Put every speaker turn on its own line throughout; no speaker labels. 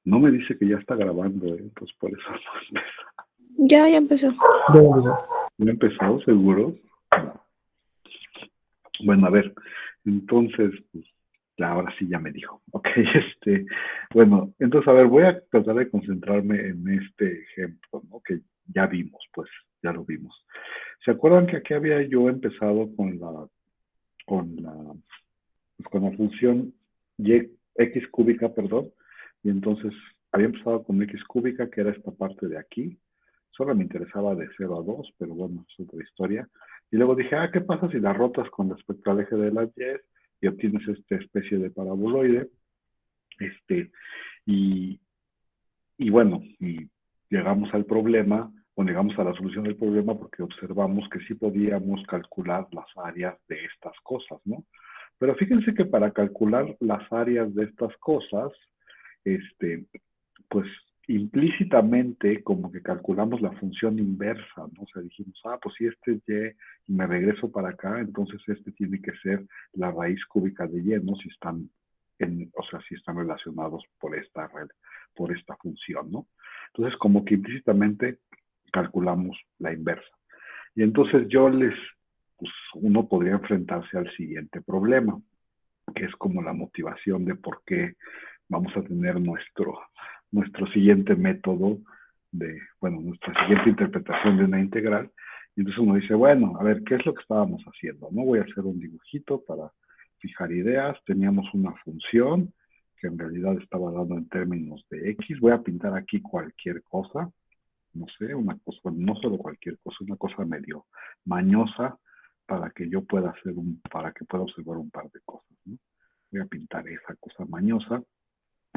No me dice que ya está grabando, entonces por eso no empieza.
Ya empezó.
Ya empezó.
¿Ya empezó, seguro? No. Bueno, a ver, entonces, pues, ahora sí ya me dijo. Ok, bueno, entonces, a ver, voy a tratar de concentrarme en este ejemplo, ¿no? Que ya vimos, pues, ya lo vimos. ¿Se acuerdan que aquí había yo empezado con la, con la función x cúbica, perdón? Y entonces había empezado con x cúbica, que era esta parte de aquí. Solo me interesaba de 0 a 2, pero bueno, es otra historia. Y luego dije, ¿qué pasa si la rotas con respecto al eje de las y y obtienes esta especie de paraboloide? Y, y bueno, y llegamos al problema, o llegamos a la solución del problema porque observamos que sí podíamos calcular las áreas de estas cosas, ¿no? Pero fíjense que para calcular las áreas de estas cosas, pues implícitamente como que calculamos la función inversa, ¿no? O sea, dijimos, pues si este es y me regreso para acá, entonces este tiene que ser la raíz cúbica de y, ¿no? Si están si están relacionados por esta función, ¿no? Entonces, como que implícitamente calculamos la inversa. Y entonces pues uno podría enfrentarse al siguiente problema, que es como la motivación de por qué vamos a tener nuestro siguiente método nuestra siguiente interpretación de una integral. Y entonces uno dice, bueno, a ver, ¿qué es lo que estábamos haciendo? No voy a hacer un dibujito para fijar ideas. Teníamos una función que en realidad estaba dando en términos de x. Voy a pintar aquí cualquier cosa, no sé, una cosa, no solo cualquier cosa, una cosa medio mañosa para que yo pueda para que pueda observar un par de cosas, ¿no? Voy a pintar esa cosa mañosa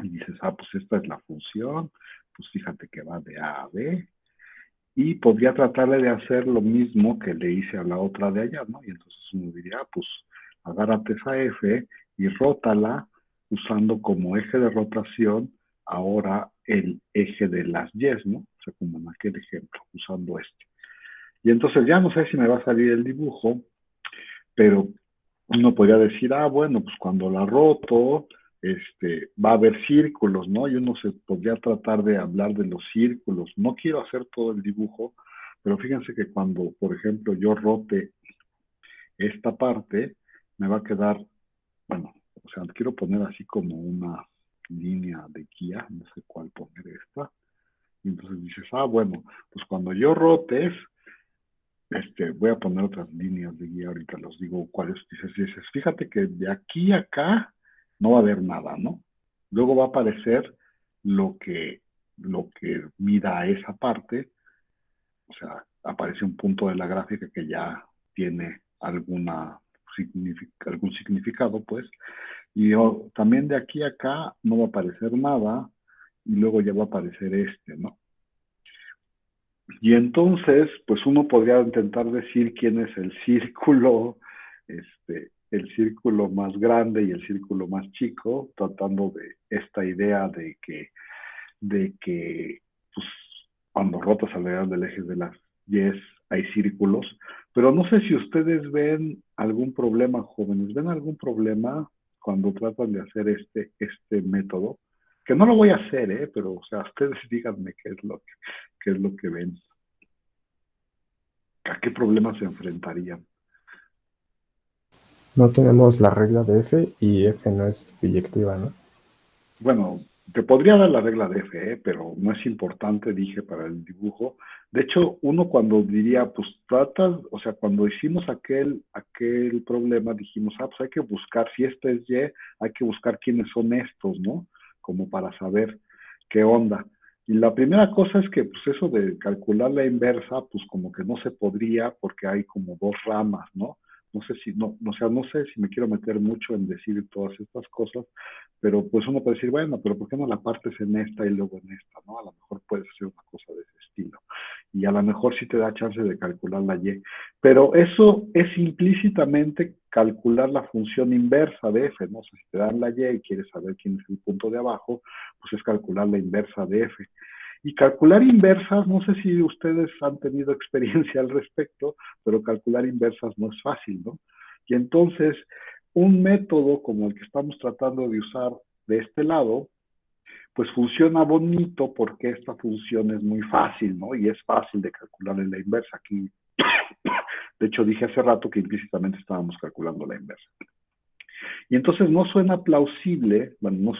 y dices, pues esta es la función, pues fíjate que va de A a B, y podría tratarle de hacer lo mismo que le hice a la otra de allá, ¿no? Y entonces uno diría, pues agárrate esa F y rótala usando como eje de rotación ahora el eje de las Y's, ¿no? O sea, como en aquel ejemplo, usando este. Y entonces ya no sé si me va a salir el dibujo, pero uno podría decir, bueno, pues cuando la roto, va a haber círculos, ¿no? Y uno se podría tratar de hablar de los círculos. No quiero hacer todo el dibujo, pero fíjense que cuando, por ejemplo, yo rote esta parte, me va a quedar, bueno, o sea, quiero poner así como una línea de guía, no sé cuál poner esta. Y entonces dices, bueno, pues cuando yo rotes, voy a poner otras líneas de guía, ahorita los digo cuáles. Dices, fíjate que de aquí a acá no va a haber nada, ¿no? Luego va a aparecer lo que mida esa parte, o sea, aparece un punto de la gráfica que ya tiene algún significado, pues, y también de aquí a acá no va a aparecer nada, y luego ya va a aparecer ¿no? Y entonces, pues uno podría intentar decir quién es el círculo más grande y el círculo más chico, tratando de esta idea de que pues, cuando rotas alrededor del eje de las Y hay círculos, pero no sé si ustedes ven algún problema, jóvenes, ¿ven algún problema cuando tratan de hacer este método? Que no lo voy a hacer, pero, o sea, ustedes díganme qué es lo que ven. ¿A qué problemas se enfrentarían?
No tenemos la regla de F y F no es biyectiva, ¿no?
Bueno, te podría dar la regla de F, pero no es importante, dije, para el dibujo. De hecho, uno cuando diría, pues tratas, o sea, cuando hicimos aquel problema, dijimos, pues hay que buscar, si este es Y, hay que buscar quiénes son estos, ¿no? Como para saber qué onda. Y la primera cosa es que, pues eso de calcular la inversa, pues como que no se podría porque hay como dos ramas, ¿no? No sé si, no, o sea, no sé si me quiero meter mucho en decir todas estas cosas, pero pues uno puede decir, bueno, pero ¿por qué no la partes en esta y luego en esta, no? A lo mejor puedes hacer una cosa de ese estilo. Y a lo mejor sí te da chance de calcular la Y. Pero eso es implícitamente calcular la función inversa de F, ¿no? O sea, si te dan la Y y quieres saber quién es el punto de abajo, pues es calcular la inversa de F. Y calcular inversas, no sé si ustedes han tenido experiencia al respecto, pero calcular inversas no es fácil, ¿no? Y entonces, un método como el que estamos tratando de usar de este lado, pues funciona bonito porque esta función es muy fácil, ¿no? Y es fácil de calcular en la inversa. Aquí, de hecho, dije hace rato que implícitamente estábamos calculando la inversa. Y entonces no suena plausible, bueno,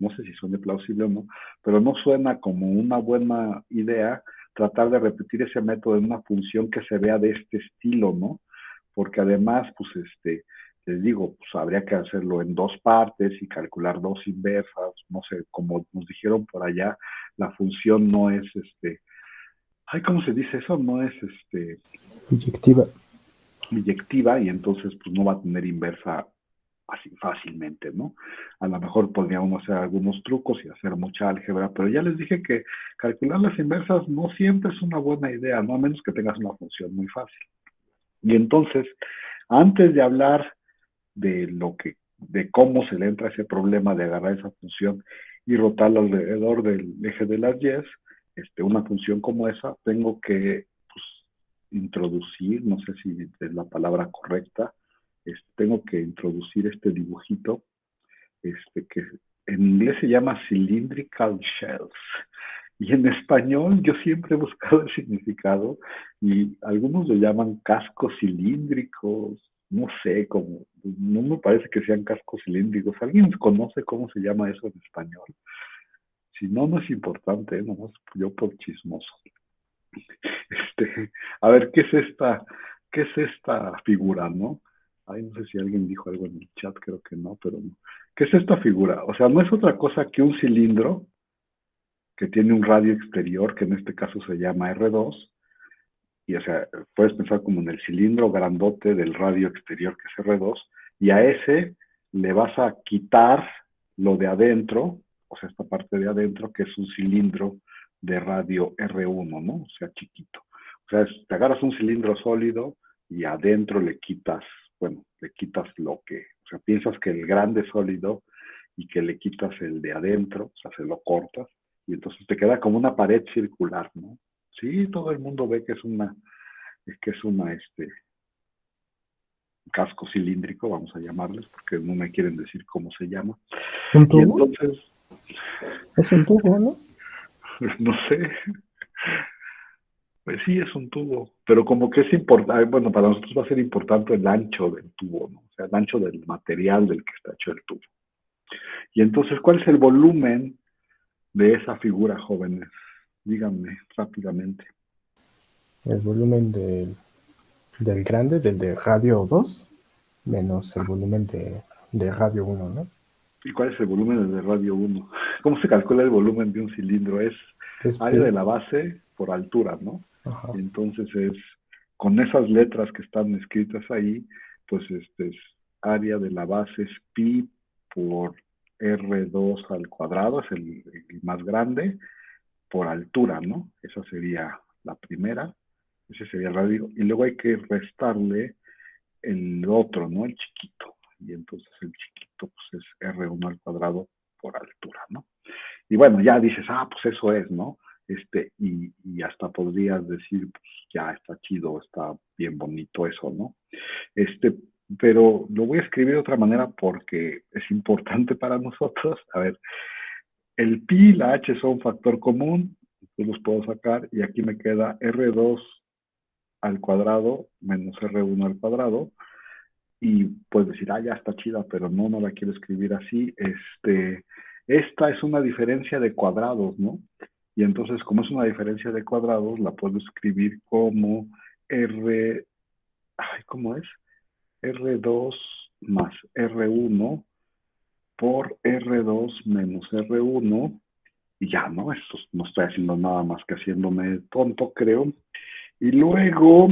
no sé si suena plausible o no, pero no suena como una buena idea tratar de repetir ese método en una función que se vea de este estilo, ¿no? Porque además, pues, les digo, pues habría que hacerlo en dos partes y calcular dos inversas, no sé, como nos dijeron por allá, la función no es, ay, ¿cómo se dice eso? No es,
Biyectiva.
biyectiva y entonces, pues no va a tener inversa así fácilmente, ¿no? A lo mejor podría uno hacer algunos trucos y hacer mucha álgebra, pero ya les dije que calcular las inversas no siempre es una buena idea, no a menos que tengas una función muy fácil. Y entonces, antes de hablar de cómo se le entra ese problema de agarrar esa función y rotarla alrededor del eje de las Y, una función como esa, tengo que pues, introducir, no sé si es la palabra correcta, tengo que introducir este dibujito, que en inglés se llama cylindrical shells. Y en español yo siempre he buscado el significado y algunos lo llaman cascos cilíndricos, no sé, como, no me parece que sean cascos cilíndricos. ¿Alguien conoce cómo se llama eso en español? Si no, no es importante, nomás yo por chismoso. A ver, qué es esta figura, no? Ay, no sé si alguien dijo algo en el chat, creo que no, pero no. ¿Qué es esta figura? O sea, no es otra cosa que un cilindro que tiene un radio exterior, que en este caso se llama R2, y o sea, puedes pensar como en el cilindro grandote del radio exterior que es R2, y a ese le vas a quitar lo de adentro, o sea, esta parte de adentro, que es un cilindro de radio R1, ¿no? O sea, chiquito. O sea, te agarras un cilindro sólido y adentro le quitas, bueno, le quitas lo que, o sea, piensas que el grande es sólido y que le quitas el de adentro, o sea, se lo cortas, y entonces te queda como una pared circular, ¿no? Sí, todo el mundo ve que es una, casco cilíndrico, vamos a llamarles, porque no me quieren decir cómo se llama.
¿Un
Y
tubo?
entonces,
Es un tubo, ¿no?
no sé, pues sí es un tubo, pero como que es importante, bueno, para nosotros va a ser importante el ancho del tubo, ¿no? O sea, el ancho del material del que está hecho el tubo. Y entonces, ¿cuál es el volumen de esa figura, jóvenes? Díganme rápidamente.
El volumen del grande, del de radio 2, menos el volumen de radio 1, ¿no?
¿Y cuál es el volumen de radio 1? ¿Cómo se calcula el volumen de un cilindro? Es
Es
área de
pi.
la base por altura, ¿no?
Ajá.
Y entonces es, con esas letras que están escritas ahí, pues es área de la base es pi por R2 al cuadrado, es el más grande, por altura, ¿no? Esa sería la primera, ese sería el radio. Y luego hay que restarle el otro, ¿no? El chiquito. Y entonces el chiquito pues es R1 al cuadrado por altura, ¿no? Y bueno, ya dices, pues eso es, ¿no? Y hasta podrías decir, pues ya está chido, está bien bonito eso, ¿no? Este, pero lo voy a escribir de otra manera porque es importante para nosotros. A ver, el pi y la h son factor común, yo los puedo sacar y aquí me queda R2 al cuadrado menos R1 al cuadrado y puedes decir, ya está chida, pero no, no la quiero escribir así. Esta es una diferencia de cuadrados, ¿no? Y entonces, como es una diferencia de cuadrados, la puedo escribir como R, ¿cómo es? R2 más R1 por R2 menos R1, y ya, ¿no? Esto no estoy haciendo nada más que haciéndome tonto, creo. Y luego,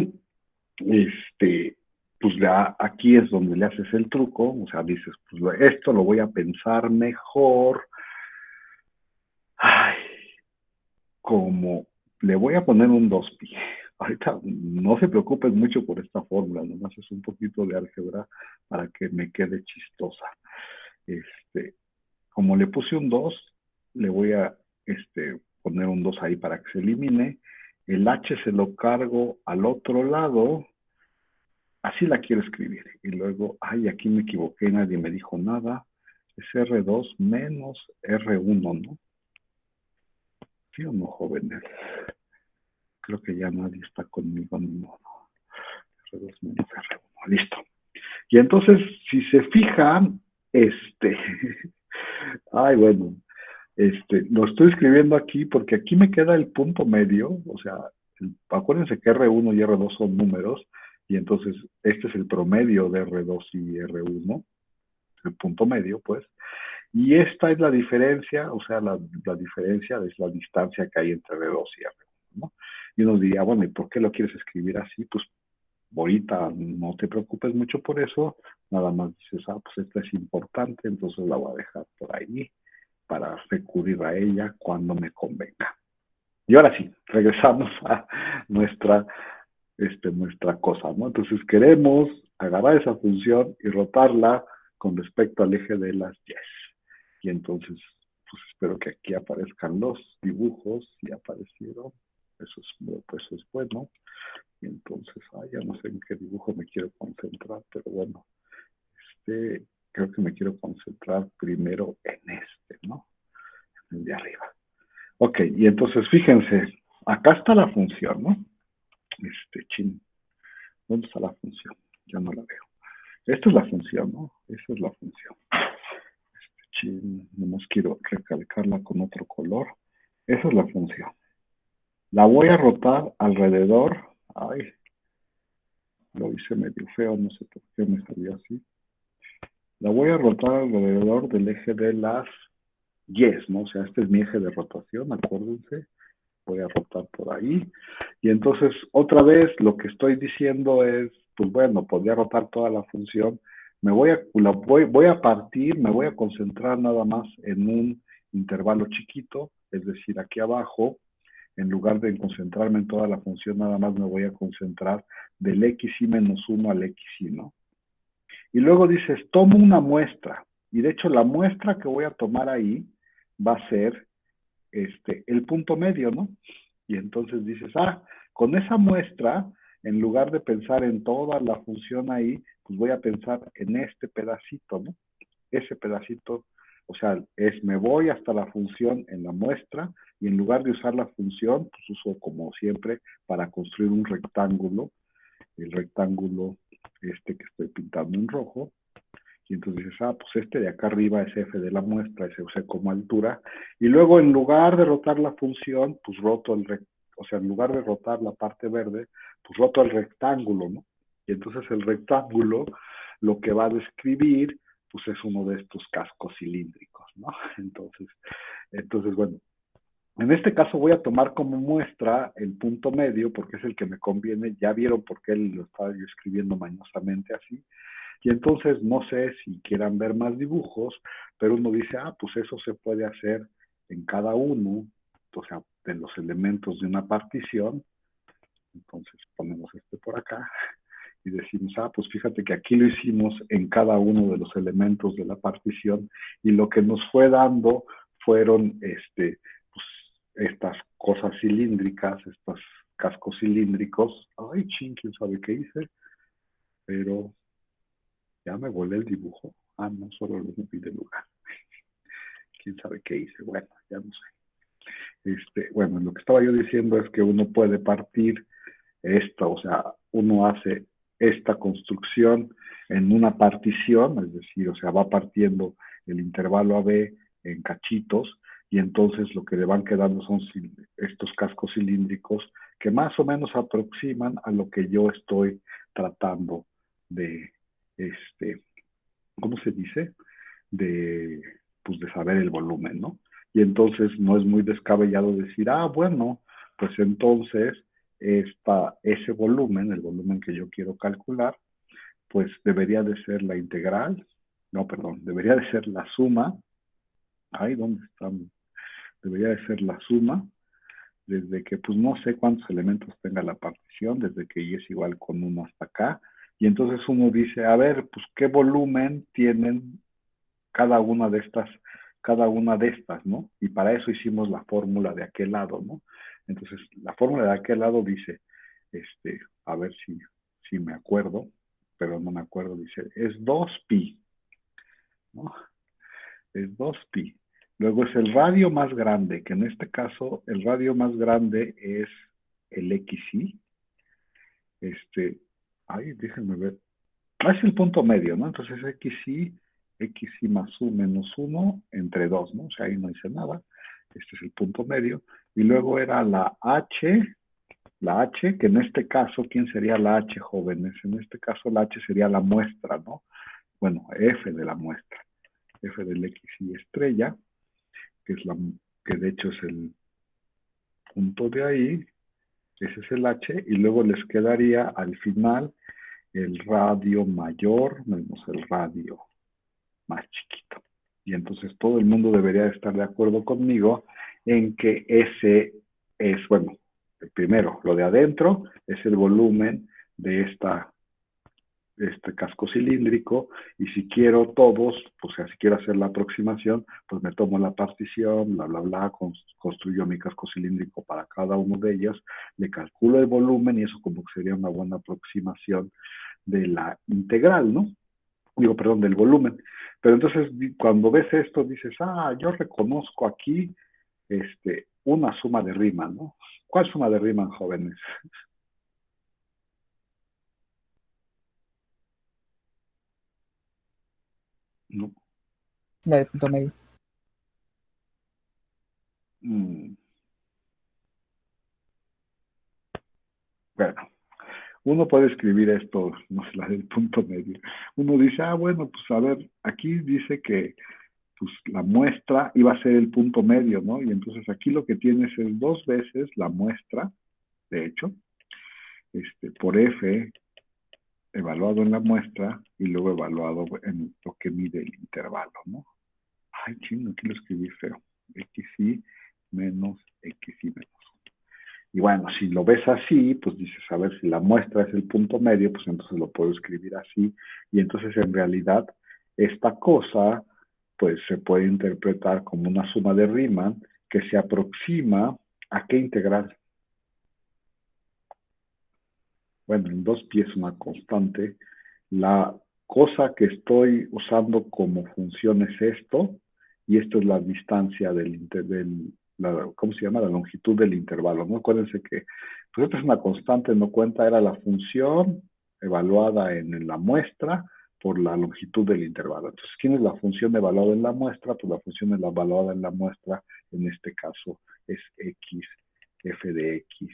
este, pues ya aquí es donde le haces el truco, o sea, dices, pues esto lo voy a pensar mejor, ay, como le voy a poner un 2pi. Ahorita no se preocupen mucho por esta fórmula, nomás es un poquito de álgebra para que me quede chistosa. Como le puse un 2, le voy a poner un 2 ahí para que se elimine. El H se lo cargo al otro lado. Así la quiero escribir. Y luego, aquí me equivoqué, nadie me dijo nada. Es R2 menos R1, ¿no? ¿Sí o no, jóvenes? Creo que ya nadie está conmigo ni modo. R2 menos R1, listo. Y entonces, si se fijan, ay, bueno, lo estoy escribiendo aquí porque aquí me queda el punto medio, o sea, acuérdense que R1 y R2 son números, y entonces este es el promedio de R2 y R1, el punto medio, pues, y esta es la diferencia, o sea, la diferencia es la distancia que hay entre R2 y R1, ¿no? Y uno diría, bueno, ¿y por qué lo quieres escribir así? Pues ahorita no te preocupes mucho por eso, nada más dices, pues esta es importante, entonces la voy a dejar por ahí para recurrir a ella cuando me convenga. Y ahora sí, regresamos a nuestra cosa, ¿no? Entonces queremos agarrar esa función y rotarla con respecto al eje de las Y. Y entonces, pues espero que aquí aparezcan los dibujos, y aparecieron, eso es bueno. Y entonces, ya no sé en qué dibujo me quiero concentrar, pero bueno, creo que me quiero concentrar primero en ¿no? En el de arriba. Ok, y entonces fíjense, acá está la función, ¿no? ¿Dónde está la función? Ya no la veo. Esta es la función, ¿no? Esa es la función. Nomás quiero recalcarla con otro color. Esa es la función. La voy a rotar alrededor. Ay, lo hice medio feo, no sé por qué me salió así. La voy a rotar alrededor del eje de las Yes, ¿no? O sea, este es mi eje de rotación, acuérdense. Voy a rotar por ahí. Y entonces, otra vez, lo que estoy diciendo es, pues bueno, podría rotar toda la función. Voy a partir, me voy a concentrar nada más en un intervalo chiquito, es decir, aquí abajo, en lugar de concentrarme en toda la función, nada más me voy a concentrar del xy menos 1 al xy, ¿no? Y luego dices, tomo una muestra. Y de hecho, la muestra que voy a tomar ahí va a ser el punto medio, ¿no? Y entonces dices, con esa muestra, en lugar de pensar en toda la función ahí, pues voy a pensar en este pedacito, ¿no? Ese pedacito, o sea, me voy hasta la función en la muestra y en lugar de usar la función, pues uso como siempre para construir un rectángulo, el rectángulo que estoy pintando en rojo, y entonces dices, pues este de acá arriba es f de la muestra, ese usé como altura, y luego en lugar de rotar la función, pues roto o sea, en lugar de rotar la parte verde, pues roto el rectángulo, ¿no? Y entonces el rectángulo lo que va a describir, pues es uno de estos cascos cilíndricos, ¿no? Entonces bueno, en este caso voy a tomar como muestra el punto medio, porque es el que me conviene, ya vieron por qué lo estaba yo escribiendo mañosamente así, y entonces no sé si quieran ver más dibujos, pero uno dice, pues eso se puede hacer en cada uno, o sea, de los elementos de una partición. Entonces ponemos por acá y decimos, pues fíjate que aquí lo hicimos en cada uno de los elementos de la partición y lo que nos fue dando fueron pues, estas cosas cilíndricas, estos cascos cilíndricos. Ay, quién sabe qué hice, pero ya me volé el dibujo. No, solo lo moví de lugar. Quién sabe qué hice. Bueno, ya no sé. Bueno, lo que estaba yo diciendo es que uno puede partir esto, o sea, uno hace esta construcción en una partición, es decir, o sea, va partiendo el intervalo AB en cachitos, y entonces lo que le van quedando son estos cascos cilíndricos que más o menos aproximan a lo que yo estoy tratando de, ¿cómo se dice? Pues de saber el volumen, ¿no? Y entonces no es muy descabellado decir, bueno, pues entonces ese volumen, el volumen que yo quiero calcular, pues debería de ser la integral, no, perdón, debería de ser la suma, ¿dónde estamos? Debería de ser la suma, desde que pues no sé cuántos elementos tenga la partición, desde que y es igual con 1 hasta acá, y entonces uno dice, a ver, pues qué volumen tienen cada una de estas, ¿no? Y para eso hicimos la fórmula de aquel lado, ¿no? Entonces, la fórmula de aquel lado dice, a ver si me acuerdo, pero no me acuerdo, dice, es 2pi, ¿no? Es 2pi. Luego es el radio más grande, que en este caso el radio más grande es el XY. Déjenme ver. Es el punto medio, ¿no? Entonces XY más U menos 1 entre 2, ¿no? O sea, ahí no hice nada. Este es el punto medio. Y luego era la H, que en este caso, ¿quién sería la H, jóvenes? En este caso la H sería la muestra, ¿no? Bueno, F de la muestra. F del XY estrella, que es que de hecho es el punto de ahí. Ese es el H. Y luego les quedaría al final el radio mayor menos el radio más chiquito. Y entonces todo el mundo debería estar de acuerdo conmigo en que ese es, bueno, el primero, lo de adentro es el volumen de este casco cilíndrico, y si quiero todos, pues si quiero hacer la aproximación, pues me tomo la partición, bla, bla, bla, construyo mi casco cilíndrico para cada uno de ellos, le calculo el volumen y eso como que sería una buena aproximación de la integral, ¿no? Digo, perdón, del volumen. Pero entonces cuando ves esto dices, yo reconozco aquí una suma de Riemann, ¿no? ¿Cuál suma de Riemann, jóvenes? No.
La de punto medio.
Bueno, uno puede escribir esto, no es la del punto medio. Uno dice, bueno, pues a ver, aquí dice que pues, la muestra iba a ser el punto medio, ¿no? Y entonces aquí lo que tienes es 2 veces la muestra, de hecho, por F evaluado en la muestra y luego evaluado en lo que mide el intervalo, ¿no? Ay, chino, aquí lo escribí feo. XY menos XY menos. Y bueno, si lo ves así, pues dices, a ver, si la muestra es el punto medio, pues entonces lo puedo escribir así. Y entonces en realidad esta cosa, pues se puede interpretar como una suma de Riemann que se aproxima a qué integral. Bueno, en 2π es una constante. La cosa que estoy usando como función es esto, y esto es la distancia ¿cómo se llama? La longitud del intervalo, ¿no? Acuérdense que, pues esta es una constante, no cuenta, era la función evaluada en la muestra por la longitud del intervalo. Entonces, ¿quién es la función evaluada en la muestra? Pues la función evaluada en la muestra, en este caso, es x, f de x,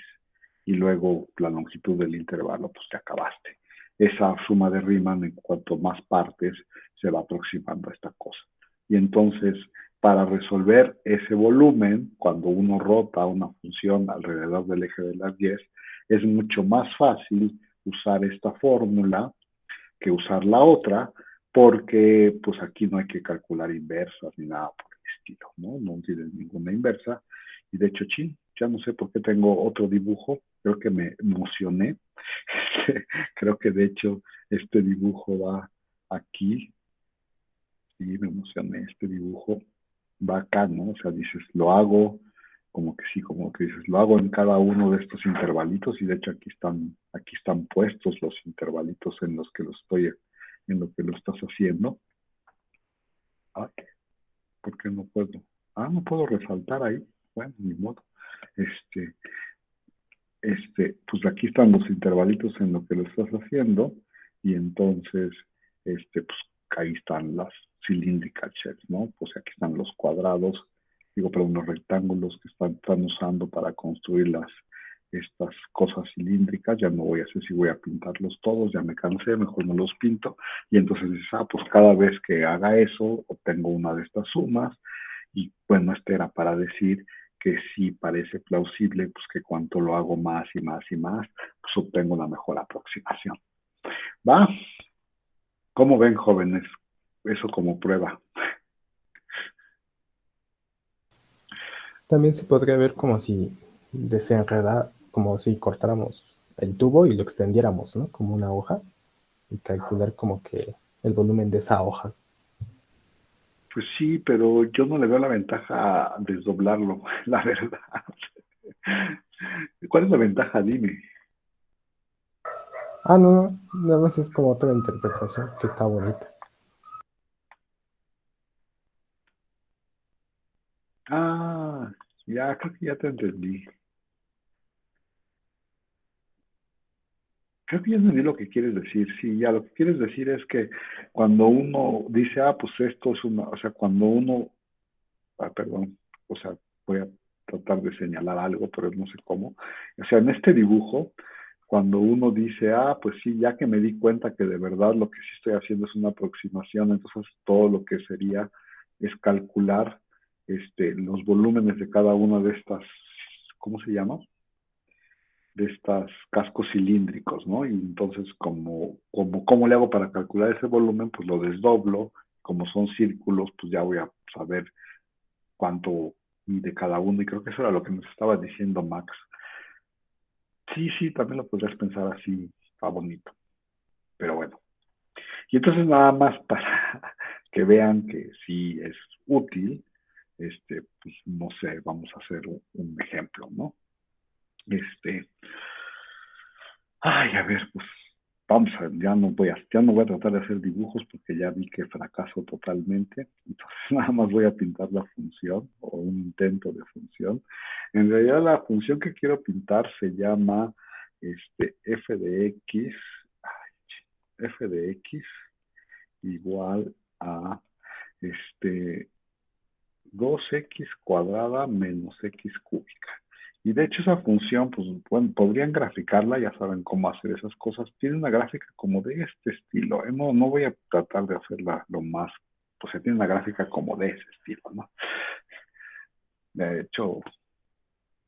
y luego la longitud del intervalo, pues te acabaste. Esa suma de Riemann, en cuanto más partes, se va aproximando a esta cosa. Y entonces, para resolver ese volumen, cuando uno rota una función alrededor del eje de las 10, es mucho más fácil usar esta fórmula que usar la otra, porque pues aquí no hay que calcular inversas ni nada por el estilo, ¿no? No tiene ninguna inversa. Y de hecho, ya no sé por qué tengo otro dibujo, creo que me emocioné. Creo que de hecho este dibujo va aquí, y me emocioné, este dibujo va acá, ¿no? O sea, dices, lo hago, como que sí, como que dices, lo hago en cada uno de estos intervalitos, y de hecho aquí están puestos los intervalitos en los que en lo que lo estás haciendo. Ay, ¿por qué no puedo? No puedo resaltar ahí. Bueno, ni modo. Pues aquí están los intervalitos en lo que lo estás haciendo, y entonces, pues ahí están las cylindrical shells, ¿no? Pues aquí están los cuadrados, perdón, los rectángulos que están usando para construir estas cosas cilíndricas. Ya no voy a hacer si voy a pintarlos todos, ya me cansé, mejor no los pinto. Y entonces dices, pues cada vez que haga eso, obtengo una de estas sumas. Y bueno, era para decir que sí parece plausible, pues que cuanto lo hago más y más y más, pues obtengo una mejor aproximación. ¿Va? ¿Cómo ven, jóvenes? Eso como prueba.
También se podría ver como si como si cortáramos el tubo y lo extendiéramos, ¿no? Como una hoja, y calcular como que el volumen de esa hoja.
Pues sí, pero yo no le veo la ventaja a desdoblarlo, la verdad. ¿Cuál es la ventaja? Dime.
No, nada más es como otra interpretación que está bonita.
Ya, creo que ya te entendí. Creo que ya entendí lo que quieres decir. Sí, ya lo que quieres decir es que cuando uno dice, pues esto es una, o sea, cuando uno, perdón, o sea, voy a tratar de señalar algo, pero no sé cómo. O sea, en este dibujo, cuando uno dice, pues sí, ya que me di cuenta que de verdad lo que sí estoy haciendo es una aproximación, entonces todo lo que sería es calcular los volúmenes de cada una de estas, ¿cómo se llama? De estos cascos cilíndricos, ¿no? Y entonces, ¿cómo le hago para calcular ese volumen? Pues lo desdoblo, como son círculos, pues ya voy a saber cuánto mide cada uno, y creo que eso era lo que nos estaba diciendo Max. Sí, sí, también lo podrías pensar así, está bonito, pero bueno. Y entonces nada más para que vean que sí es útil, pues no sé, vamos a hacer un ejemplo, ¿no? A ver, pues ya no voy a tratar de hacer dibujos porque ya vi que fracaso totalmente. Entonces nada más voy a pintar la función o un intento de función. En realidad la función que quiero pintar se llama f de x, f de x igual a este 2x cuadrada menos x cúbica. Y de hecho esa función, pues bueno, podrían graficarla, ya saben cómo hacer esas cosas. Tiene una gráfica como de este estilo. No voy a tratar de hacerla lo más, pues tiene una gráfica como de ese estilo, ¿no? De hecho,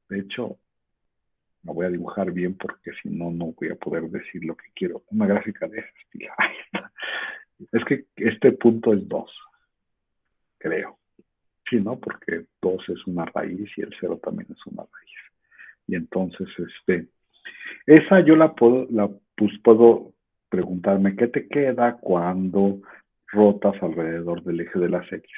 de hecho, la voy a dibujar bien porque si no, no voy a poder decir lo que quiero. Una gráfica de ese estilo. Ahí está. Es que este punto es 2, creo. Sí, ¿no? Porque 2 es una raíz y el 0 también es una raíz. Y entonces, esa yo pues puedo preguntarme qué te queda cuando rotas alrededor del eje de las X,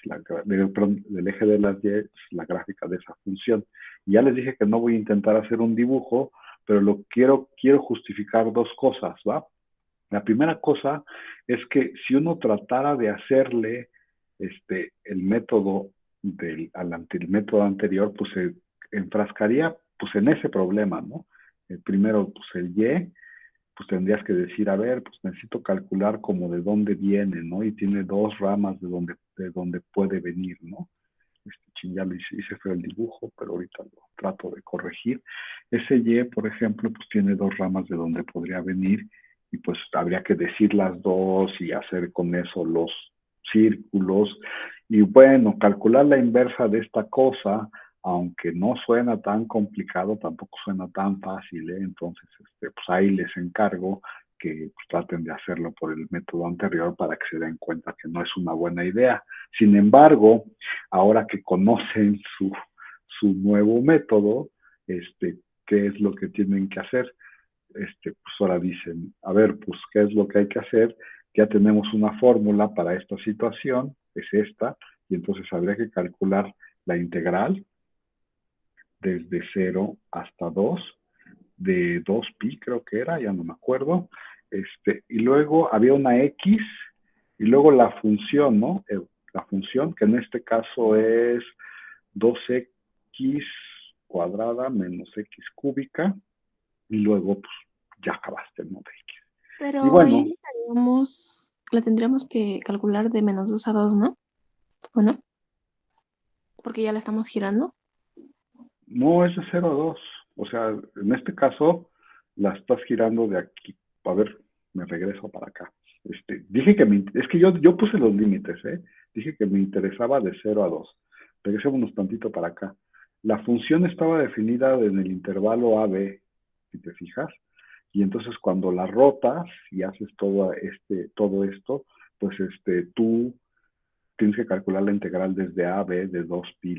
perdón, del eje de las Y, la gráfica de esa función. Y ya les dije que no voy a intentar hacer un dibujo, pero quiero justificar dos cosas, ¿va? La primera cosa es que si uno tratara de hacerle el método el método anterior, pues se enfrascaría pues en ese problema, ¿no? El primero, pues el Y, pues tendrías que decir, a ver, pues necesito calcular como de dónde viene, ¿no? Y tiene dos ramas de donde puede venir, ¿no? Ya lo hice feo el dibujo, pero ahorita lo trato de corregir. Ese Y, por ejemplo, pues tiene dos ramas de donde podría venir, y pues habría que decir las dos y hacer con eso los círculos. Y bueno, calcular la inversa de esta cosa, aunque no suena tan complicado, tampoco suena tan fácil, ¿eh? Entonces, pues ahí les encargo que pues, traten de hacerlo por el método anterior para que se den cuenta que no es una buena idea. Sin embargo, ahora que conocen su nuevo método, qué es lo que tienen que hacer. Pues ahora dicen, a ver, pues, ¿qué es lo que hay que hacer? Ya tenemos una fórmula para esta situación, es esta, y entonces habría que calcular la integral desde 0 hasta 2, de 2pi creo que era, ya no me acuerdo, y luego había una x, y luego la función, ¿no? La función, que en este caso es 2x cuadrada menos x cúbica, y luego pues ya acabaste, ¿no? De x. Y
Pero
bueno,
ahí la tendríamos que calcular de -2 a 2, ¿no? ¿O no? Porque ya la estamos girando.
no es de 0 a 2. O sea, en este caso la estás girando de aquí. A ver, me regreso para acá. Dije que es que yo puse los límites, ¿eh? Dije que me interesaba de 0 a 2. Regresémonos tantito para acá. La función estaba definida en el intervalo AB, si te fijas, y entonces cuando la rotas y haces todo esto, pues tú tienes que calcular la integral desde A a B de 2pi,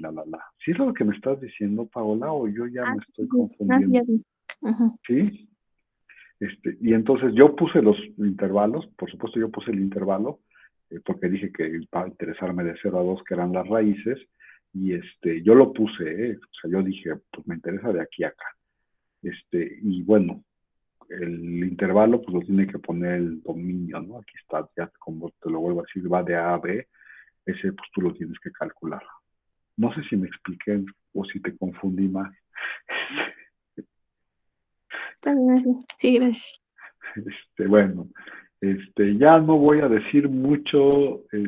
¿Sí es lo que me estás diciendo, Paola, o yo ya
Ah,
me
sí, sí,
estoy
sí. Ah, sí,
confundiendo?
ya vi. Ujú.
¿Sí? Y entonces yo puse los intervalos, por supuesto yo puse el intervalo, porque dije que iba a interesarme de 0 a 2, que eran las raíces, y yo lo puse, o sea, yo dije, pues me interesa de aquí a acá. Y bueno, el intervalo pues lo tiene que poner el dominio, ¿no? Aquí está, ya como te lo vuelvo a decir, va de A a B, ese pues tú lo tienes que calcular. No sé si me expliqué o si te confundí más.
Está bien así. Sí, gracias.
Bueno, ya no voy a decir mucho, ¿qué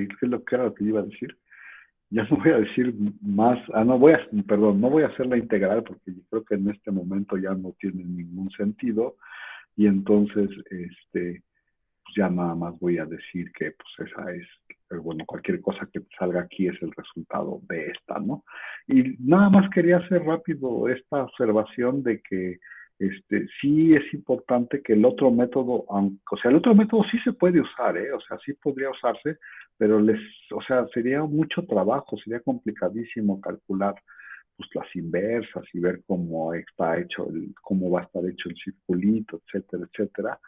es lo que era lo que iba a decir? Ya no voy a decir más, perdón, no voy a hacer la integral porque yo creo que en este momento ya no tiene ningún sentido y entonces, pues ya nada más voy a decir que pues esa es, bueno, cualquier cosa que salga aquí es el resultado de esta, ¿no? Y nada más quería hacer rápido esta observación de que sí es importante que el otro método, o sea, el otro método sí se puede usar, ¿eh? O sea, sí podría usarse, pero o sea, sería mucho trabajo, sería complicadísimo calcular pues las inversas y ver cómo está hecho, cómo va a estar hecho el circulito, etcétera, etcétera.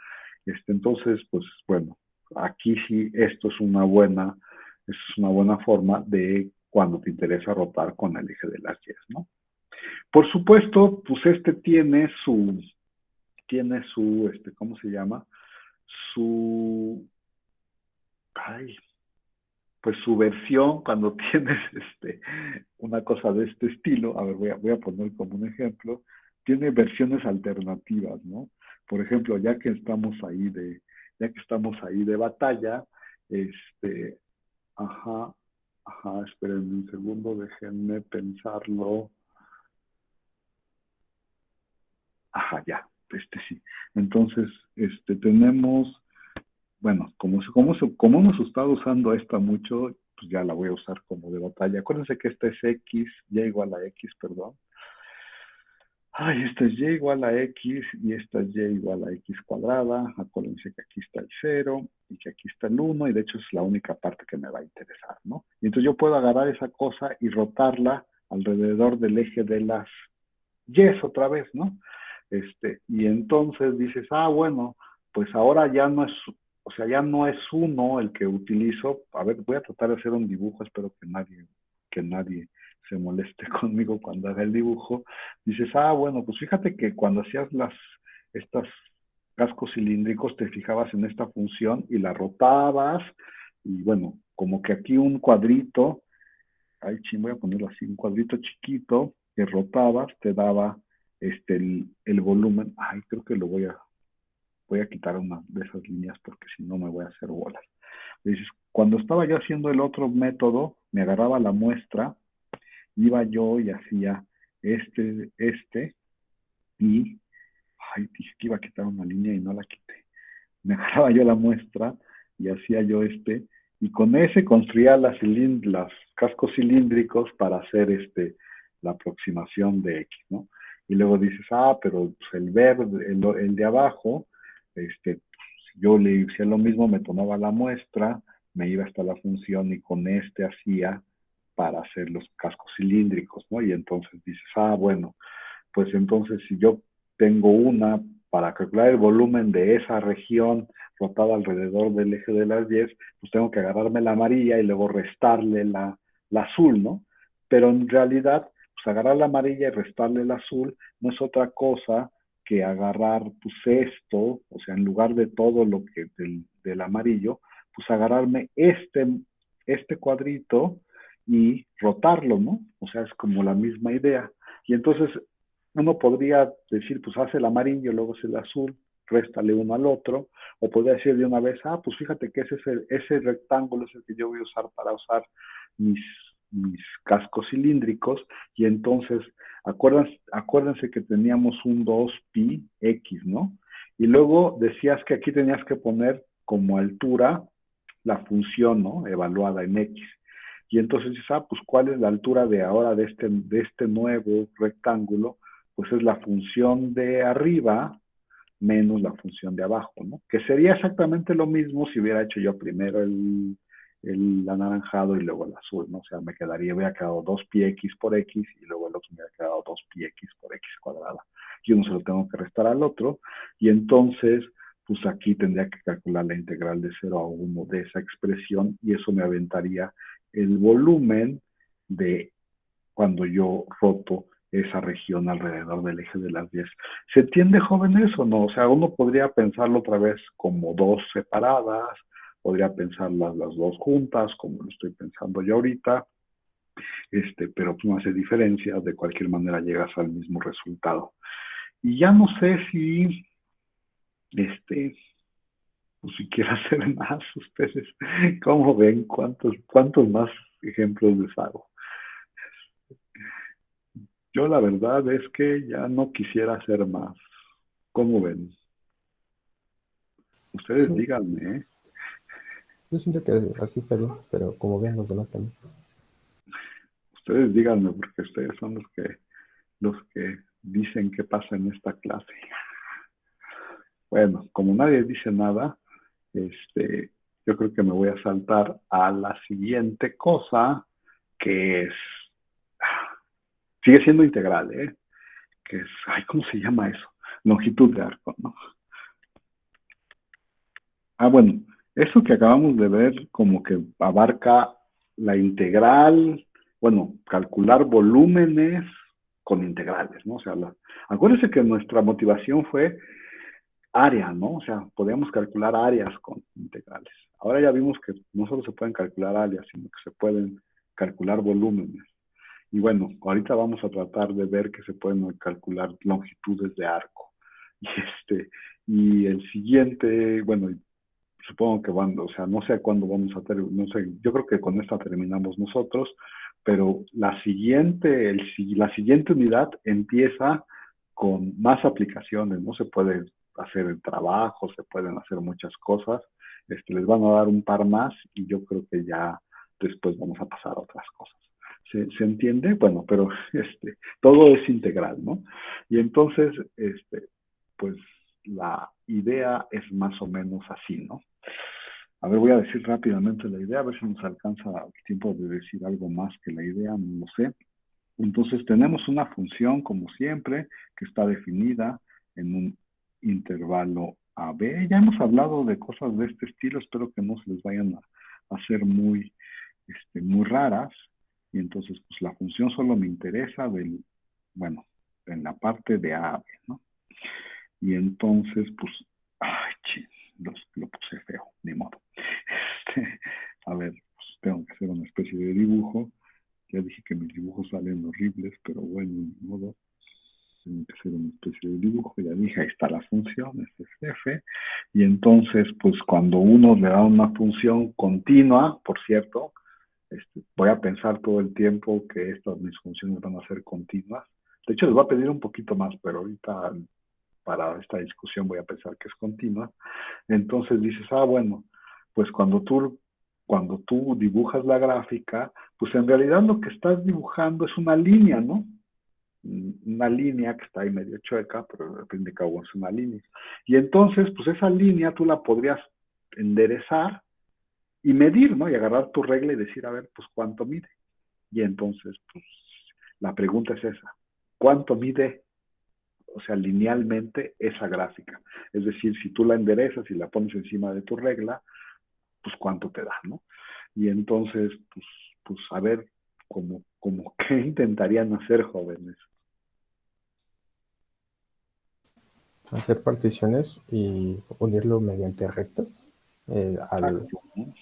Entonces, pues bueno, aquí sí esto es una buena forma de cuando te interesa rotar con el eje de las Y, ¿no? Por supuesto, pues ¿cómo se llama? Su, ay, pues su versión cuando tienes una cosa de este estilo, a ver, voy a poner como un ejemplo, tiene versiones alternativas, ¿no? Por ejemplo, ya que estamos ahí de batalla, este, ajá, espérenme un segundo, déjenme pensarlo. Ajá, ya, sí. Entonces, tenemos, bueno, como hemos estado usando esta mucho, pues ya la voy a usar como de batalla. Acuérdense que esta es X, Y igual a X, perdón. Ay, esta es Y igual a X y esta es Y igual a X cuadrada. Acuérdense que aquí está el 0 y que aquí está el 1 y de hecho es la única parte que me va a interesar, ¿no? Y entonces yo puedo agarrar esa cosa y rotarla alrededor del eje de las Y's otra vez, ¿no? Y entonces dices, bueno, pues ahora ya no es, o sea, ya no es 1 el que utilizo. A ver, voy a tratar de hacer un dibujo, espero que nadie se moleste conmigo cuando haga el dibujo. Dices, bueno, pues fíjate que cuando hacías estas cascos cilíndricos te fijabas en esta función y la rotabas, y bueno, como que aquí un cuadrito, voy a ponerlo así, un cuadrito chiquito que rotabas, te daba el volumen. Creo que voy a quitar una de esas líneas porque si no me voy a hacer bolas. Dices, cuando estaba yo haciendo el otro método, me agarraba la muestra, iba yo y hacía y, dije que iba a quitar una línea y no la quité. Me agarraba yo la muestra y hacía yo y con ese construía los cascos cilíndricos para hacer la aproximación de X, ¿no? Y luego dices, pero pues, el verde, el de abajo, yo le hacía lo mismo, me tomaba la muestra, me iba hasta la función y con hacía para hacer los cascos cilíndricos, ¿no? Y entonces dices, bueno, pues entonces si yo tengo una para calcular el volumen de esa región rotada alrededor del eje de las Y, pues tengo que agarrarme la amarilla y luego restarle la azul, ¿no? Pero en realidad, pues agarrar la amarilla y restarle el azul no es otra cosa que agarrar, pues esto, o sea, en lugar de todo lo que del amarillo, pues agarrarme este cuadrito y rotarlo, ¿no? O sea, es como la misma idea. Y entonces uno podría decir, pues hace el amarillo, luego es el azul, réstale uno al otro, o podría decir de una vez, pues fíjate que ese rectángulo es el que yo voy a usar para usar mis cascos cilíndricos, y entonces acuérdense que teníamos un 2pi x, ¿no? Y luego decías que aquí tenías que poner como altura la función, ¿no? Evaluada en x. Y entonces dices, pues ¿cuál es la altura de ahora de este nuevo rectángulo? Pues es la función de arriba menos la función de abajo, ¿no? Que sería exactamente lo mismo si hubiera hecho yo primero el anaranjado y luego el azul, ¿no? O sea, hubiera quedado 2πx por x y luego el otro me hubiera quedado 2πx por x cuadrada. Y uno se lo tengo que restar al otro y entonces, pues aquí tendría que calcular la integral de 0 a 1 de esa expresión y eso me aventaría el volumen de cuando yo roto esa región alrededor del eje de las 10. ¿Se entiende, jóvenes, o no? O sea, uno podría pensarlo otra vez como dos separadas, podría pensar las dos juntas, como lo estoy pensando yo ahorita, pero pues no hace diferencia, de cualquier manera llegas al mismo resultado. Y ya no sé si, pues si quiero hacer más, ustedes, ¿cómo ven? ¿Cuántos más ejemplos les hago? Yo la verdad es que ya no quisiera hacer más. ¿Cómo ven? Ustedes
Sí,
díganme, ¿eh?
yo siento que así está bien, pero como vean los demás también.
Ustedes díganme, porque ustedes son los que dicen qué pasa en esta clase. Bueno, como nadie dice nada, yo creo que me voy a saltar a la siguiente cosa, que es, sigue siendo integral, ¿eh? Que es, ay, ¿cómo se llama eso? Longitud de arco, ¿no? Ah, bueno, eso que acabamos de ver como que abarca la integral, bueno, calcular volúmenes con integrales, ¿no? O sea, acuérdense que nuestra motivación fue área, ¿no? O sea, podíamos calcular áreas con integrales. Ahora ya vimos que no solo se pueden calcular áreas, sino que se pueden calcular volúmenes. Y bueno, ahorita vamos a tratar de ver que se pueden calcular longitudes de arco. Y el siguiente, bueno, supongo que o sea, no sé cuándo vamos a terminar, no sé, yo creo que con esta terminamos nosotros, pero la siguiente unidad empieza con más aplicaciones, ¿no? Se puede hacer el trabajo, se pueden hacer muchas cosas, les van a dar un par más y yo creo que ya después vamos a pasar a otras cosas. ¿Se entiende? Bueno, pero todo es integral, ¿no? Y entonces, pues la idea es más o menos así, ¿no? A ver, voy a decir rápidamente la idea, a ver si nos alcanza el tiempo de decir algo más que la idea, no lo sé. Entonces tenemos una función, como siempre, que está definida en un intervalo AB. Ya hemos hablado de cosas de este estilo, espero que no se les vayan a hacer muy raras. Y entonces, pues la función solo me interesa bueno, en la parte de AB, ¿no? Y entonces, pues, ay, ching, lo puse feo, ni modo. A ver, pues tengo que hacer una especie de dibujo. Ya dije que mis dibujos salen horribles, pero bueno, ni modo. Tengo que hacer una especie de dibujo. Ya dije, ahí está la función, este es f. Y entonces, pues cuando uno le da una función continua, por cierto, voy a pensar todo el tiempo que mis funciones van a ser continuas. De hecho, les voy a pedir un poquito más, pero ahorita para esta discusión voy a pensar que es continua. Entonces dices, bueno, pues cuando tú dibujas la gráfica, pues en realidad lo que estás dibujando es una línea, ¿no? Una línea que está ahí medio chueca, pero al fin de cabo es una línea. Y entonces, pues esa línea tú la podrías enderezar y medir, ¿no? Y agarrar tu regla y decir, a ver, pues cuánto mide. Y entonces, pues la pregunta es esa, ¿cuánto mide? O sea, linealmente esa gráfica. Es decir, si tú la enderezas y la pones encima de tu regla, pues cuánto te da, ¿no? Y entonces, pues a ver, como qué intentarían hacer jóvenes.
Hacer particiones y unirlo mediante rectas.
Exacto, ¿no?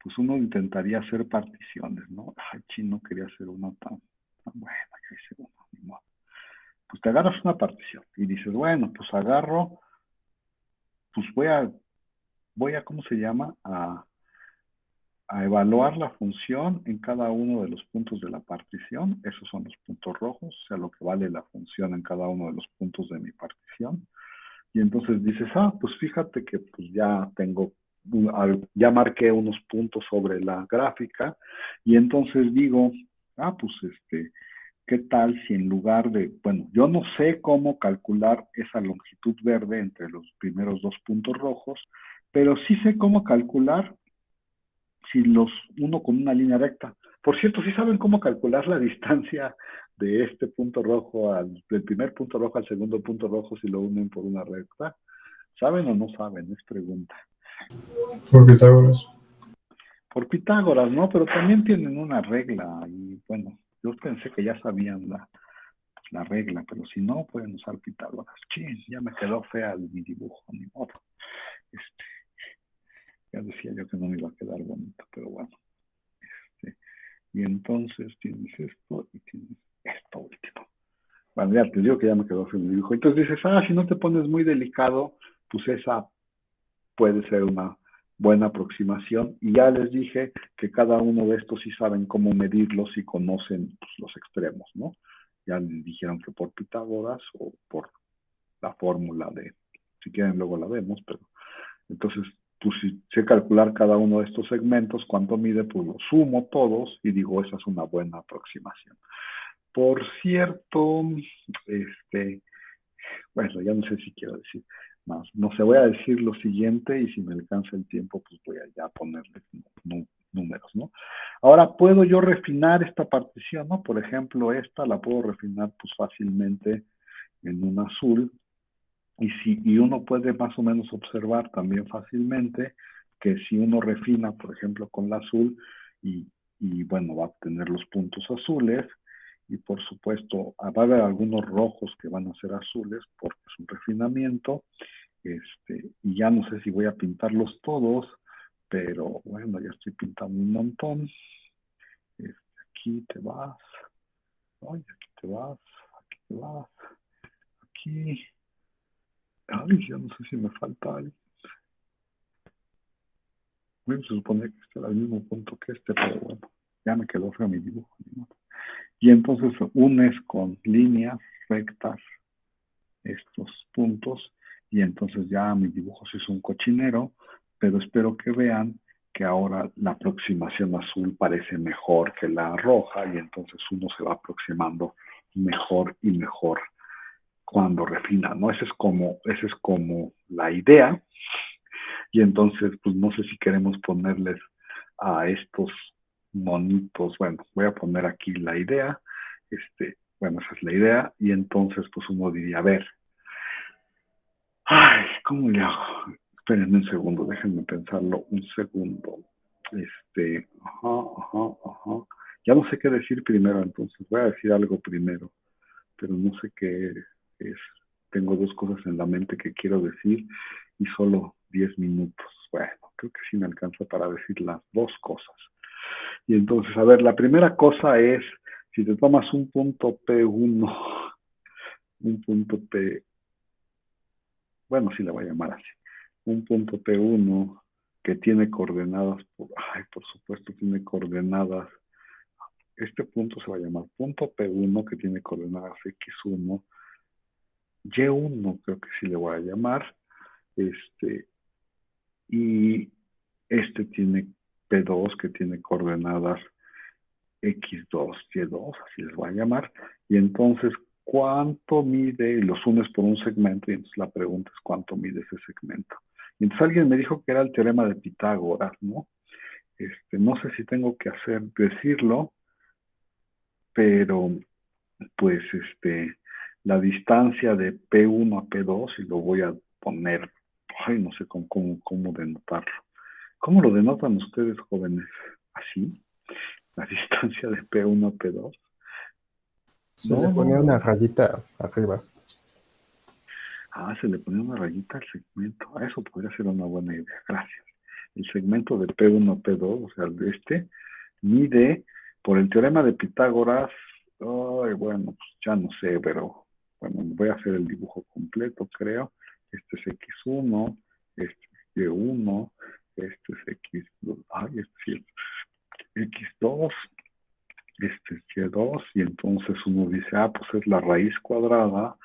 Pues uno intentaría hacer particiones, ¿no? Ay, chino, quería hacer una tan buena, que hice una, ni modo. Pues te agarras una partición y dices, bueno, pues agarro, pues voy a ¿cómo se llama? A evaluar la función en cada uno de los puntos de la partición. Esos son los puntos rojos, o sea, lo que vale la función en cada uno de los puntos de mi partición. Y entonces dices, pues fíjate que pues ya marqué unos puntos sobre la gráfica y entonces digo, pues ¿qué tal si en lugar de, bueno, yo no sé cómo calcular esa longitud verde entre los primeros dos puntos rojos, pero sí sé cómo calcular si los uno con una línea recta. Por cierto, ¿sí saben cómo calcular la distancia de este punto rojo del primer punto rojo al segundo punto rojo si lo unen por una recta? ¿Saben o no saben? Es pregunta.
Por Pitágoras.
Por Pitágoras, ¿no? Pero también tienen una regla y bueno, yo pensé que ya sabían la regla, pero si no, pueden usar Pitágoras. Chin, ya me quedó fea mi dibujo, ni modo. Ya decía yo que no me iba a quedar bonito, pero bueno. Y entonces tienes esto y tienes esto último. Bueno, ya te digo que ya me quedó feo mi dibujo. Entonces dices, si no te pones muy delicado, pues esa puede ser una buena aproximación. Y ya les dije que cada uno de estos sí saben cómo medirlos y conocen pues, los extremos, ¿no? Ya les dijeron que por Pitágoras o por la fórmula de, si quieren luego la vemos, pero entonces, pues si sé calcular cada uno de estos segmentos, cuánto mide, pues lo sumo todos y digo, esa es una buena aproximación. Por cierto, bueno, ya no sé si quiero decir más. No sé, voy a decir lo siguiente y si me alcanza el tiempo, pues voy a ya ponerle números, ¿no? Ahora, ¿puedo yo refinar esta partición, no? Por ejemplo, esta la puedo refinar pues fácilmente en un azul y uno puede más o menos observar también fácilmente que si uno refina, por ejemplo, con la azul y bueno, va a tener los puntos azules y por supuesto va a haber algunos rojos que van a ser azules porque es un refinamiento y ya no sé si voy a pintarlos todos, pero bueno, ya estoy pintando un montón. Aquí te vas, ay, aquí te vas, aquí te vas, aquí. Ay, yo no sé si me falta algo. Bueno, se supone que está al mismo punto que pero bueno, ya me quedó feo mi dibujo. ¿No? Y entonces unes con líneas rectas estos puntos y entonces ya mi dibujo se hizo un cochinero, pero espero que vean que ahora la aproximación azul parece mejor que la roja y entonces uno se va aproximando mejor y mejor cuando refina, ¿no? Esa es como la idea. Y entonces, pues no sé si queremos ponerles a estos monitos, bueno, voy a poner aquí la idea, bueno, esa es la idea, y entonces, pues uno diría, a ver, ay, ¿cómo le hago? Espérenme un segundo, déjenme pensarlo un segundo. Ya no sé qué decir primero, entonces voy a decir algo primero, pero no sé qué es. Tengo dos cosas en la mente que quiero decir y solo 10 minutos. Bueno, creo que sí me alcanza para decir las dos cosas. Y entonces, a ver, la primera cosa es, si te tomas un punto P1, un punto P, bueno, sí le voy a llamar así, un punto P1 que tiene coordenadas, por supuesto tiene coordenadas, este punto se va a llamar punto P1 que tiene coordenadas X1, Y1 creo que sí le voy a llamar, y tiene P2 que tiene coordenadas X2, Y2, así les voy a llamar, y entonces, ¿cuánto mide? Los unes por un segmento, y entonces la pregunta es ¿cuánto mide ese segmento? Y entonces alguien me dijo que era el teorema de Pitágoras, ¿no? No sé si tengo que decirlo, pero pues la distancia de P1 a P2, y lo voy a poner, ay, no sé cómo denotarlo. ¿Cómo lo denotan ustedes, jóvenes? ¿Así? La distancia de P1 a P2.
Se le pone una rayita arriba.
Se le pone una rayita al segmento. Eso podría ser una buena idea. Gracias. El segmento de P1 a P2, o sea, de mide por el teorema de Pitágoras. Bueno, pues ya no sé, pero bueno, voy a hacer el dibujo completo, creo. Este es X1, este es Y1, este es X2, este es X2, este es Y2, y entonces uno dice, pues es la raíz cuadrada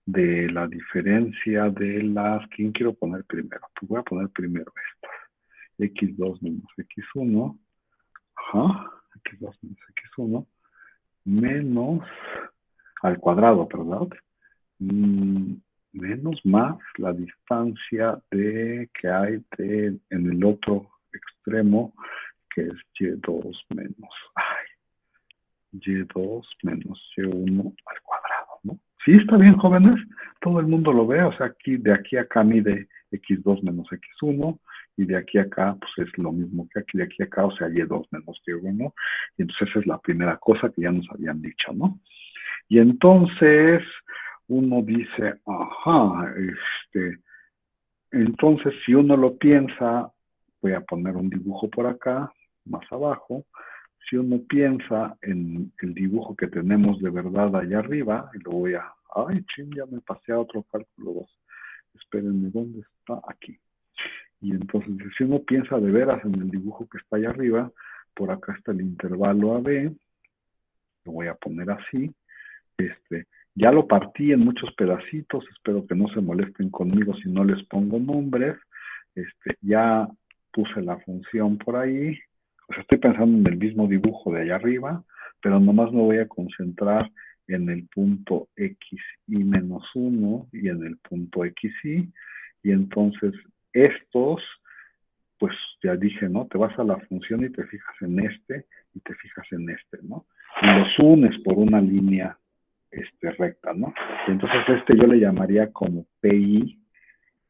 de la diferencia de las, ¿quién quiero poner primero? Pues voy a poner primero esta, X2 menos X1, X2 menos X1, menos, al cuadrado, ¿verdad? Menos más la distancia que hay en el otro extremo, que es Y2 menos, Y2 menos Y1 al cuadrado, ¿no? Sí, está bien, jóvenes, todo el mundo lo ve, o sea, de aquí a acá mide X2 menos X1, y de aquí a acá, pues es lo mismo que aquí, de aquí a acá, o sea, Y2 menos Y1, y entonces esa es la primera cosa que ya nos habían dicho, ¿no? Y entonces uno dice, entonces si uno lo piensa, voy a poner un dibujo por acá, más abajo. Si uno piensa en el dibujo que tenemos de verdad allá arriba, y lo voy a... ¡Ay, ching! Ya me pasé a otro cálculo 2. Espérenme, ¿dónde está? Aquí. Y entonces, si uno piensa de veras en el dibujo que está allá arriba, por acá está el intervalo AB, lo voy a poner así. Ya lo partí en muchos pedacitos, espero que no se molesten conmigo si no les pongo nombres. Ya puse la función por ahí. O sea, estoy pensando en el mismo dibujo de allá arriba, pero nomás me voy a concentrar en el punto xy menos 1 y en el punto xy. Y entonces estos, pues ya dije, ¿no? Te vas a la función y te fijas en este y te fijas en este, ¿no? Y los unes por una línea recta, ¿no? Y entonces yo le llamaría como PI,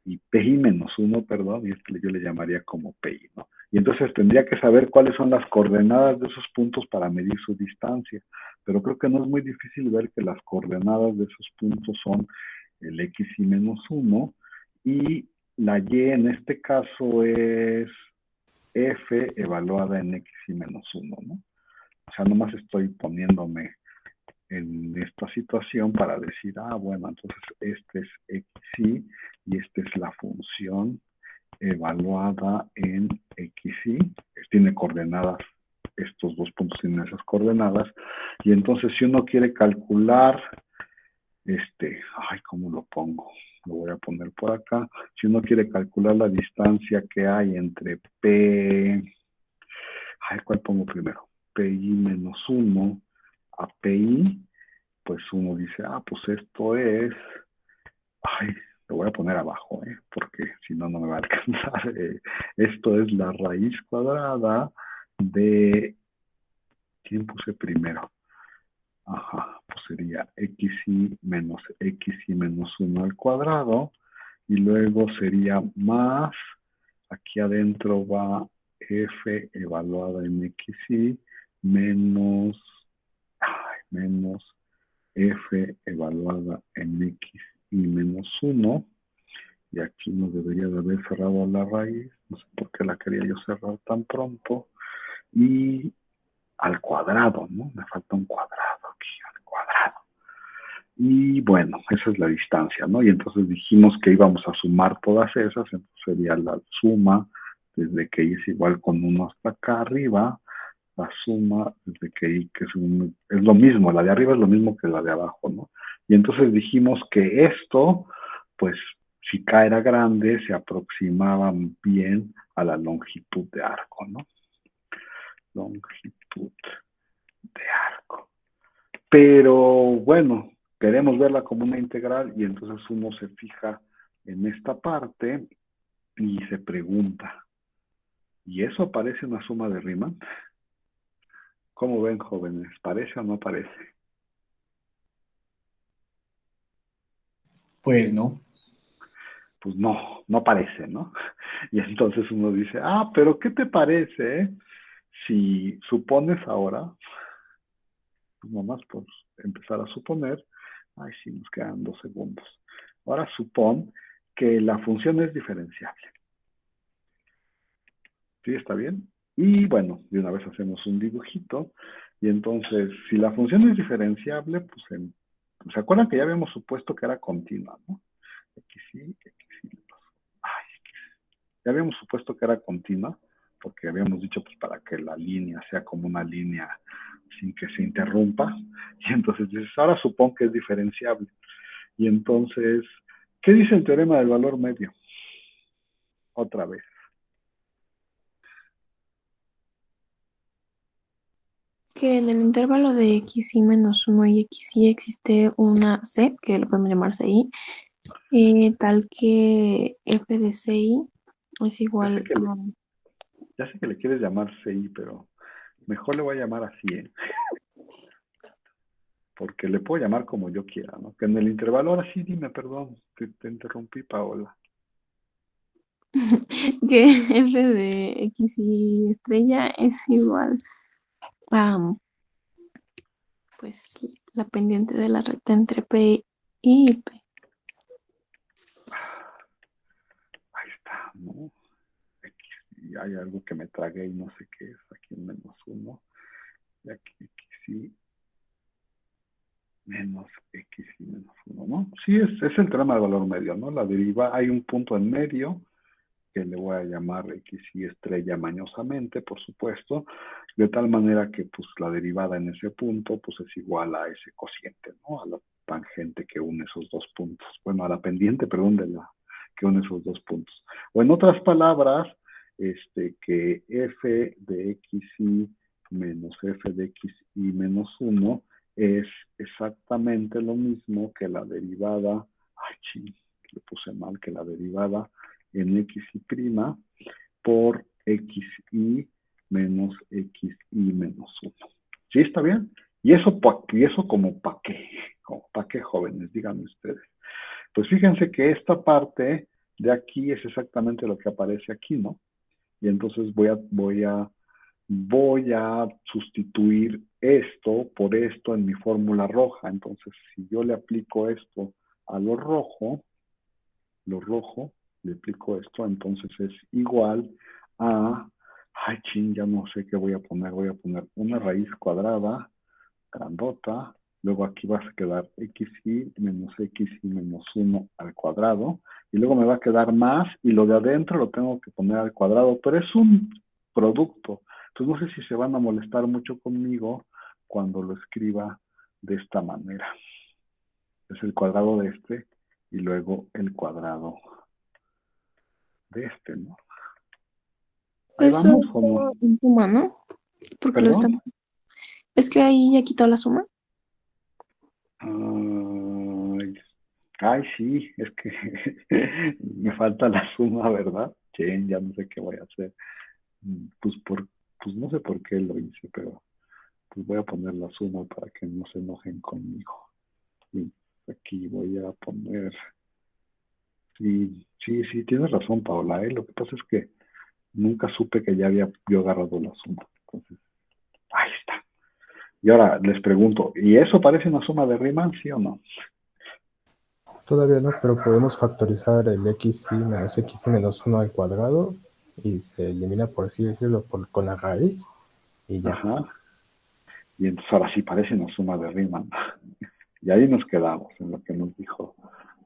y PI menos 1, perdón, y yo le llamaría como PI, ¿no? Y entonces tendría que saber cuáles son las coordenadas de esos puntos para medir su distancia, pero creo que no es muy difícil ver que las coordenadas de esos puntos son el xy menos 1, y la y en este caso es f evaluada en xy menos 1, ¿no? O sea, nomás estoy poniéndome en esta situación para decir, bueno, entonces este es xy y esta es la función evaluada en xy, tiene coordenadas, estos dos puntos tienen esas coordenadas, y entonces si uno quiere calcular, ¿cómo lo pongo? Lo voy a poner por acá. Si uno quiere calcular la distancia que hay entre P, ¿cuál pongo primero? PI menos 1 a PI, pues uno dice, pues esto es, lo voy a poner abajo, porque si no, no me va a alcanzar. Esto es la raíz cuadrada de, ¿quién puse primero? Pues sería xy menos 1 al cuadrado, y luego sería más, aquí adentro va f evaluada en xy menos f evaluada en xy menos 1, y aquí no debería de haber cerrado la raíz, no sé por qué la quería yo cerrar tan pronto, y al cuadrado, ¿no? Me falta un cuadrado aquí, al cuadrado. Y bueno, esa es la distancia, ¿no? Y entonces dijimos que íbamos a sumar todas esas, entonces sería la suma desde que y es igual con 1 hasta acá arriba, la suma desde que y que es lo mismo, la de arriba es lo mismo que la de abajo, ¿no? Y entonces dijimos que esto, pues si K era grande, se aproximaba bien a la longitud de arco, ¿no? Longitud de arco. Pero bueno, queremos verla como una integral y entonces uno se fija en esta parte y se pregunta, ¿y eso parece una suma de Riemann? ¿Cómo ven, jóvenes? ¿Parece o no parece?
Pues no.
Pues no, no parece, ¿no? Y entonces uno dice, pero ¿qué te parece si supones ahora, pues nomás por empezar a suponer, sí, nos quedan 2 segundos. Ahora supón que la función es diferenciable. ¿Sí? ¿Está bien? Y bueno, de una vez hacemos un dibujito. Y entonces, si la función es diferenciable, pues ¿se acuerdan que ya habíamos supuesto que era continua, ¿no? XY. Ya habíamos supuesto que era continua, porque habíamos dicho pues para que la línea sea como una línea sin que se interrumpa. Y entonces dices, ahora supón que es diferenciable. Y entonces, ¿qué dice el teorema del valor medio? Otra vez.
Que en el intervalo de xy menos 1 y xy existe una c, que lo podemos llamar ci, tal que f de ci es igual a...
Ya sé que le quieres llamar CI, pero mejor le voy a llamar así, porque le puedo llamar como yo quiera, ¿no? Que en el intervalo, ahora sí, dime, perdón, te interrumpí, Paola.
que f de xy estrella es igual a, pues, la pendiente de la recta entre P y P.
Ahí está, ¿no? hay algo que me tragué y no sé qué es. Aquí en -1. Y aquí XY menos XY menos 1, ¿no? Sí, es el teorema del valor medio, ¿no? La deriva, hay un punto en medio que le voy a llamar XY estrella mañosamente, por supuesto, de tal manera que pues la derivada en ese punto pues es igual a ese cociente, ¿no? A la tangente que une esos dos puntos. Bueno, a la pendiente, perdón, que une esos dos puntos. O en otras palabras, que f de XY menos f de XY menos 1 es exactamente lo mismo que la derivada, ay, ching, le puse mal, que la derivada en XY' por XY menos XY menos 1. ¿Sí está bien? ¿Y eso como para qué? Como para qué, jóvenes? Díganme ustedes. Pues fíjense que esta parte de aquí es exactamente lo que aparece aquí, ¿no? Y entonces voy a sustituir esto por esto en mi fórmula roja. Entonces, si yo le aplico esto a lo rojo, le aplico esto, entonces es igual a, ay, ching, ya no sé qué voy a poner una raíz cuadrada, grandota, luego aquí va a quedar XY menos 1 al cuadrado, y luego me va a quedar más, y lo de adentro lo tengo que poner al cuadrado, pero es un producto. Entonces no sé si se van a molestar mucho conmigo cuando lo escriba de esta manera. Es el cuadrado de este, y luego el cuadrado de este, ¿no? Ahí
Eso
vamos, ¿o no?
en suma, ¿no? Porque lo
¿Perdón?
estamos. Es que ahí ya quitó la suma.
Ay, ay, sí, es que me falta la suma, ¿verdad? Chen, ya no sé qué voy a hacer. Pues, pues no sé por qué lo hice, pero pues voy a poner la suma para que no se enojen conmigo. Y aquí voy a poner... Sí, sí, sí, tienes razón, Paola, ¿eh? Lo que pasa es que nunca supe que ya había yo agarrado la suma. Entonces, ahí está. Y ahora les pregunto, ¿y eso parece una suma de Riemann, sí o no?
Todavía no, pero podemos factorizar el XY menos 1 al cuadrado y se elimina, por así decirlo, con la raíz y ya.
Ajá. Y entonces ahora sí parece una suma de Riemann. Y ahí nos quedamos en lo que nos dijo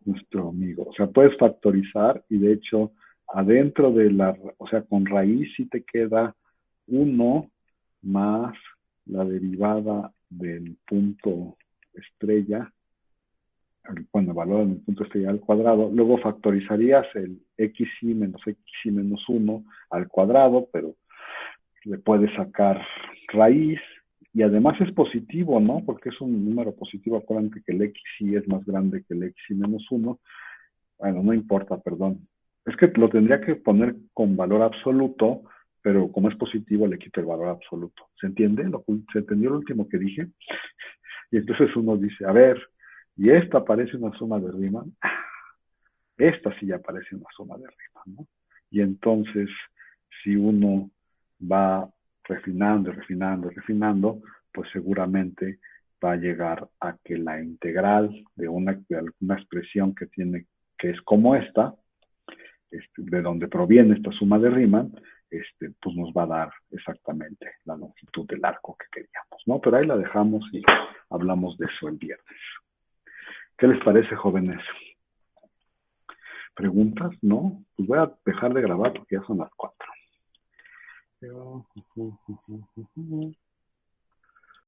nuestro amigo. O sea, puedes factorizar y de hecho adentro de o sea, con raíz sí te queda 1 más la derivada del punto estrella, cuando valoran el punto estrella al cuadrado, luego factorizarías el XY menos 1 al cuadrado, pero le puedes sacar raíz, y además es positivo, ¿no? Porque es un número positivo. Acuérdense que el XY es más grande que el XY menos 1. Bueno, no importa, perdón. Es que lo tendría que poner con valor absoluto, pero como es positivo le quito el valor absoluto. ¿Se entiende? ¿Se entendió lo último que dije? Y entonces uno dice, a ver, ¿y esta parece una suma de Riemann? Esta sí ya parece una suma de Riemann, ¿no? Y entonces, si uno va refinando, pues seguramente va a llegar a que la integral de alguna expresión que es como esta, de donde proviene esta suma de Riemann, pues nos va a dar exactamente la longitud del arco que queríamos, ¿no? Pero ahí la dejamos y hablamos de eso el viernes. ¿Qué les parece, jóvenes? ¿Preguntas? ¿No? Pues voy a dejar de grabar porque ya son las 4.